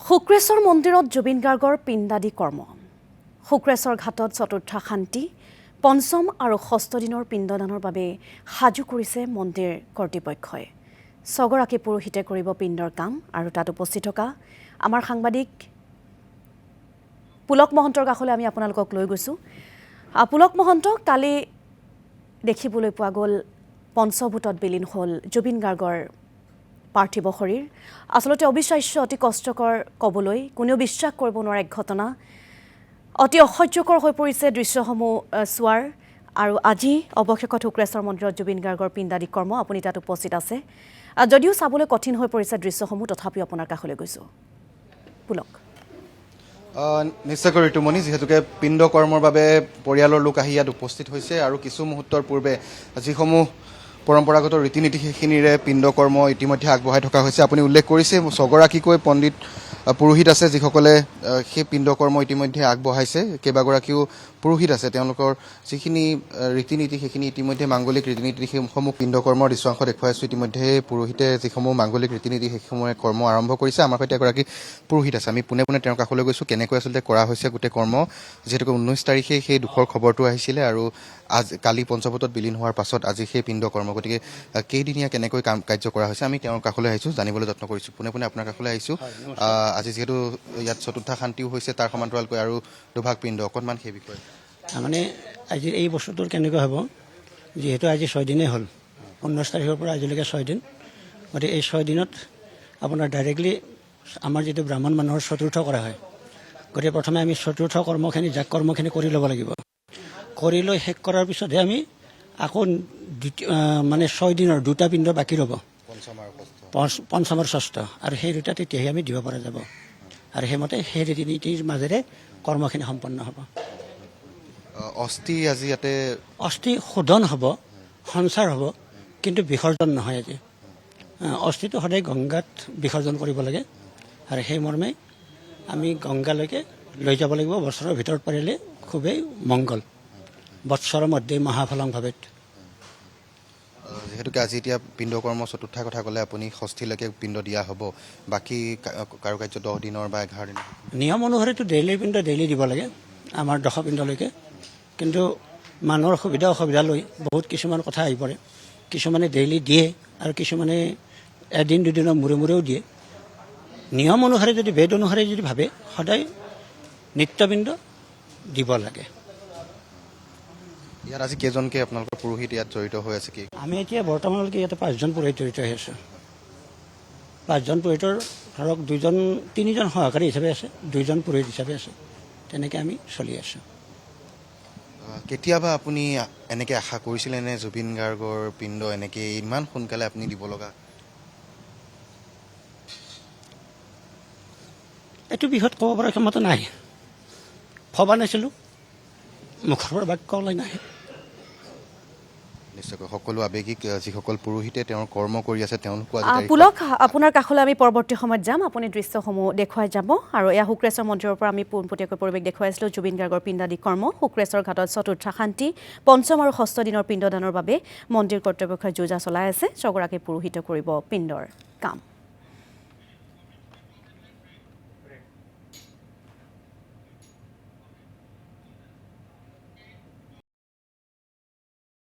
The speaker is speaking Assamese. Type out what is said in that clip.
শুক্ৰেশ্বৰ মন্দিৰত জুবিন গাৰ্গৰ পিণ্ডাদি কৰ্ম শুক্ৰেশ্বৰ ঘাটত চতুৰ্থ শান্তি পঞ্চম আৰু ষষ্ঠ দিনৰ পিণ্ডদানৰ বাবে সাজু কৰিছে মন্দিৰ কৰ্তৃপক্ষই ছগৰাকী পুৰোহিতে কৰিব পিণ্ডৰ কাম আৰু তাত উপস্থিত থকা আমাৰ সাংবাদিক পুলক মহন্তৰ কাষলৈ আমি আপোনালোকক লৈ গৈছো পুলক মহন্ত কালি দেখিবলৈ পোৱা গ'ল পঞ্চভূতত বিলীন হ'ল জুবিন গাৰ্গৰ পাৰ্থিব শৰীৰ আসলতে অবিশ্বাস্য অতি কষ্টকৰ কবলৈ কোনেও বিশ্বাস কৰিব নোৱাৰা এক ঘটনা অতি অসহ্যকৰ হৈ পৰিছে দৃশ্যসমূহ চোৱাৰ আৰু আজি অৱশেষত শুক্ৰেশ্বৰ মন্দিৰত জুবিন গাৰ্গৰ পিণ্ডাদি কৰ্ম আপুনি তাত উপস্থিত আছে যদিও চাবলৈ কঠিন হৈ পৰিছে দৃশ্যসমূহ তথাপিও আপোনাৰ কাষলৈ গৈছো পুলক নিশ্চয়কৈ ঋতুমণি যিহেতুকে পিণ্ড কৰ্মৰ বাবে পৰিয়ালৰ লোক আহি ইয়াত উপস্থিত হৈছে আৰু কিছু মুহূৰ্তৰ পূৰ্বে যিসমূহ পৰম্পৰাগত ৰীতি নীতি সেইখিনিৰে পিণ্ড কৰ্ম ইতিমধ্যে আগবঢ়াই থকা হৈছে আপুনি উল্লেখ কৰিছে ছগৰাকীকৈ পণ্ডিত পুৰোহিত আছে যিসকলে সেই পিণ্ড কৰ্ম ইতিমধ্যে আগবঢ়াইছে কেইবাগৰাকীও পুৰোহিত আছে তেওঁলোকৰ যিখিনি ৰীতি নীতি সেইখিনি ইতিমধ্যে মাংগলিক ৰীতি নীতি সেইসমূহ পিণ্ড কৰ্মৰ দৃশ্যাংশ দেখুৱাই আছোঁ ইতিমধ্যে পুৰোহিতে যিসমূহ মাংগলিক ৰীতি নীতি সেইসমূহে কৰ্ম আৰম্ভ কৰিছে আমাৰ সৈতে এগৰাকী পুৰোহিত আছে আমি পোনে পোনে তেওঁৰ কাষলৈ গৈছোঁ কেনেকৈ আচলতে কৰা হৈছে গোটেই কৰ্ম যিহেতুকে 19 তাৰিখে সেই দুখৰ খবৰটো আহিছিলে আৰু কালি পঞ্চভূতত বিলীন হোৱাৰ পাছত আজি সেই পিণ্ড কৰ্ম গতিকে কেইদিনীয়া কেনেকৈ কাৰ্য কৰা হৈছে আমি তেওঁৰ কাষলৈ আহিছোঁ জানিবলৈ যত্ন কৰিছোঁ পোনে পোনে আপোনাৰ কাষলৈ আহিছোঁ আজি যিহেতু ইয়াত চতুৰ্থ শান্তিও হৈছে তাৰ সমান্তৰালকৈ আৰু দুভাগ পিণ্ড অকণমান সেই বিষয়ে মানে আজি এই বস্তুটোৰ কেনেকুৱা হ'ব যিহেতু আজি 6 দিনেই হ'ল 19 তাৰিখৰ পৰা আজিলৈকে 6 দিন গতিকে এই 6 দিনত আপোনাৰ ডাইৰেক্টলি আমাৰ যিটো ব্ৰাহ্মণ মানুহৰ চতুৰ্থ কৰা হয় গতিকে প্ৰথমে আমি চতুৰ্থ কৰ্মখিনি যাক কৰ্মখিনি কৰি ল'ব লাগিব কৰি লৈ শেষ কৰাৰ পিছতহে আমি আকৌ মানে 6 দিনৰ দুটা পিণ্ড বাকী ৰ'ব পঞ্চম আৰু ষষ্ঠ আৰু সেই দুটা তেতিয়াহে আমি দিব পৰা যাব আৰু সেইমতে সেই ৰীতি নীতিৰ মাজেৰে কৰ্মখিনি সম্পন্ন হ'ব অস্থি আজি ইয়াতে অস্থি শোধন হ'ব সঞ্চাৰ হ'ব কিন্তু বিসৰ্জন নহয় আজি অস্থিটো সদায় গংগাত বিসৰ্জন কৰিব লাগে আৰু সেই মৰ্মে আমি গংগালৈকে লৈ যাব লাগিব বছৰৰ ভিতৰত পাৰিলে খুবেই মংগল বৎসৰৰ মধ্যে মহাফলং ভাৱেত যিহেতুকে আজি এতিয়া পিণ্ড কৰ্ম চতুৰ্থ কথা ক'লে আপুনি ষষ্ঠীলৈকে পিণ্ড দিয়া হ'ব বাকী কাৰুকাৰ্য 10 দিনৰ বা 11 দিনৰ নিয়ম অনুসৰিতো ডেইলি পিণ্ড ডেইলি দিব লাগে আমাৰ দশপিণ্ডলৈকে কিন্তু মানুহৰ সুবিধা অসুবিধা লৈ বহুত কিছুমান কথা আহি পৰে কিছুমানে ডেইলি দিয়ে আৰু কিছুমানে এদিন দুদিনৰ মূৰে মূৰেও দিয়ে নিয়ম অনুসৰি যদি বেদ অনুসৰি যদি ভাবে সদায় নিত্যপিণ্ড দিব লাগে ইয়াত আজি কেইজনকে আপোনালোকৰ পুৰোহিত ইয়াত জড়িত হৈ আছে কি আমি এতিয়া বৰ্তমানলৈকে ইয়াতে 5জন পুৰোহিত জড়িত হৈ আছোঁ 5জন পুৰোহিতৰ ধৰক 3জন সহকাৰী হিচাপে আছে 2জন পুৰোহিত হিচাপে আছে তেনেকৈ আমি চলি আছোঁ কেতিয়াবা আপুনি এনেকৈ আশা কৰিছিলে নে জুবিন গাৰ্গৰ পিণ্ড এনেকৈ ইমান সোনকালে আপুনি দিব লগা এইটো বিষয়ত ক'ব পৰা ক্ষমতা নাই ভবা নাছিলোঁ মুখৰ পৰা বাক্য ওলাই নাহে নিশ্চয়কৈ সকলো আৱেগিক যিসকল পুৰোহিতে তেওঁৰ কৰ্ম কৰি আছে তেওঁলোকো পুলক আপোনাৰ কাষলৈ আমি পৰৱৰ্তী সময়ত যাম আপুনি দৃশ্যসমূহ দেখুৱাই যাব আৰু এয়া শুক্ৰেশ্বৰ মন্দিৰৰ পৰা আমি পোনপটীয়াকৈ পৰিৱেশ দেখুৱাইছিলোঁ জুবিন গাৰ্গৰ পিণ্ডাদি কৰ্ম শুক্ৰেশ্বৰ ঘাটত চতুৰ্থ শান্তি পঞ্চম আৰু ষষ্ঠ দিনৰ পিণ্ডদানৰ বাবে মন্দিৰ কৰ্তৃপক্ষই যোজা চলাই আছে ছগৰাকী পুৰোহিতে কৰিব পিণ্ডৰ কাম